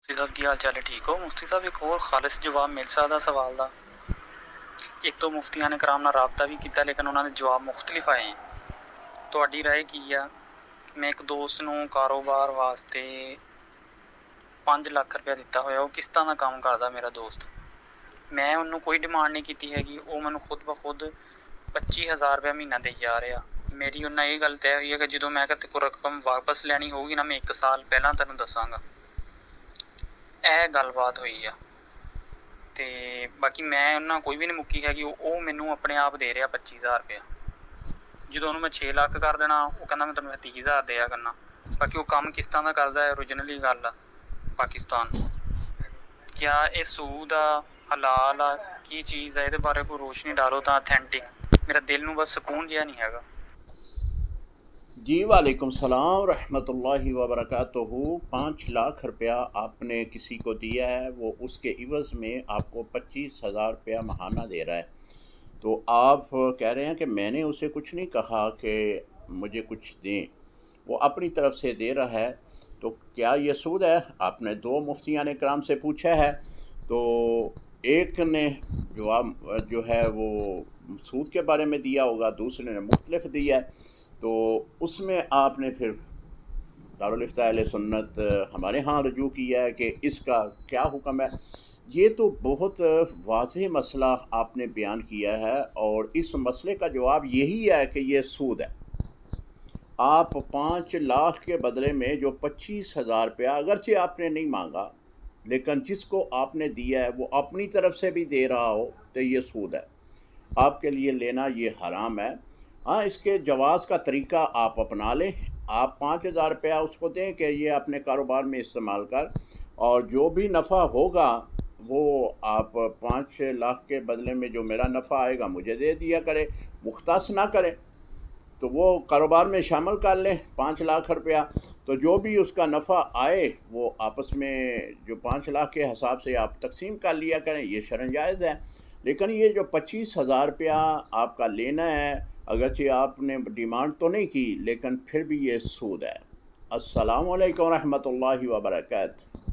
مفتی صاحب کی حال چال ہے؟ ٹھیک ہو مفتی صاحب؟ ایک اور خالص جواب مل سکتا سوال دا۔ ایک تو مفتیان کرام نال رابطہ بھی کیتا لیکن انہوں نے جواب مختلف آئے ہیں۔ تہاڈی رائے کی ہے؟ میں ایک دوست نوں کاروبار واسطے 5 لاکھ روپیہ دیتا ہویا، وہ کس طرح کام کردا میرا دوست؟ میں انہوں کوئی ڈیمانڈ نہیں کیتی ہے، وہ مینوں خود بخود 25,000 روپیہ مہینہ دے جا رہا۔ میری انہاں یہ گل طے ہوئی ہے کہ جدوں میں کہ کوئی رقم واپس لینی ہوگی نا، میں 1 سال پہلاں تینوں دساں گا۔ گل بات ہوئی ہے تے باقی میں انہاں کوئی بھی نہیں مکی ہے کہ وہ مینوں اپنے آپ دے رہا 25,000 روپیہ۔ جدوں انہوں میں 6 لاکھ کر دینا، وہ کہندا میں تینوں 30,000 دیا کرنا۔ باقی وہ کام کس طرح کردا ہے اوریجنلی گل پاکستان کیا یہ سود آ حلال آ کی چیز ہے؟ یہ بارے کوئی روشنی ڈالو تو اتھینٹک میرا دل نوں بس سکون جہا نہیں ہے۔ جی وعلیکم السلام ورحمۃ اللہ وبرکاتہ۔ 5 لاکھ روپیہ آپ نے کسی کو دیا ہے، وہ اس کے عوض میں آپ کو 25,000 روپیہ ماہانہ دے رہا ہے، تو آپ کہہ رہے ہیں کہ میں نے اسے کچھ نہیں کہا کہ مجھے کچھ دیں، وہ اپنی طرف سے دے رہا ہے، تو کیا یہ سود ہے؟ آپ نے 2 مفتیان کرام سے پوچھا ہے، تو ایک نے جواب جو ہے وہ سود کے بارے میں دیا ہوگا، دوسرے نے مختلف دیا ہے، تو اس میں آپ نے پھر دارالفتہ اہل سنت ہمارے ہاں رجوع کیا ہے کہ اس کا کیا حکم ہے۔ یہ تو بہت واضح مسئلہ آپ نے بیان کیا ہے، اور اس مسئلے کا جواب یہی ہے کہ یہ سود ہے۔ آپ 5 لاکھ کے بدلے میں جو 25,000 روپیہ اگرچہ آپ نے نہیں مانگا، لیکن جس کو آپ نے دیا ہے وہ اپنی طرف سے بھی دے رہا ہو، تو یہ سود ہے۔ آپ کے لیے لینا یہ حرام ہے۔ ہاں، اس کے جواز کا طریقہ آپ اپنا لیں، آپ 5,000 روپیہ اس کو دیں کہ یہ اپنے کاروبار میں استعمال کر، اور جو بھی نفع ہوگا وہ آپ 5 لاکھ کے بدلے میں جو میرا نفع آئے گا مجھے دے دیا کرے، مختص نہ کرے، تو وہ کاروبار میں شامل کر لیں 5 لاکھ روپیہ، تو جو بھی اس کا نفع آئے وہ آپس میں جو 5 لاکھ کے حساب سے آپ تقسیم کر لیا کریں، یہ شرعاً جائز ہے۔ لیکن یہ جو 25,000 روپیہ آپ کا لینا ہے، اگرچہ آپ نے ڈیمانڈ تو نہیں کی، لیکن پھر بھی یہ سود ہے۔ السلام علیکم ورحمۃ اللہ وبرکاتہ۔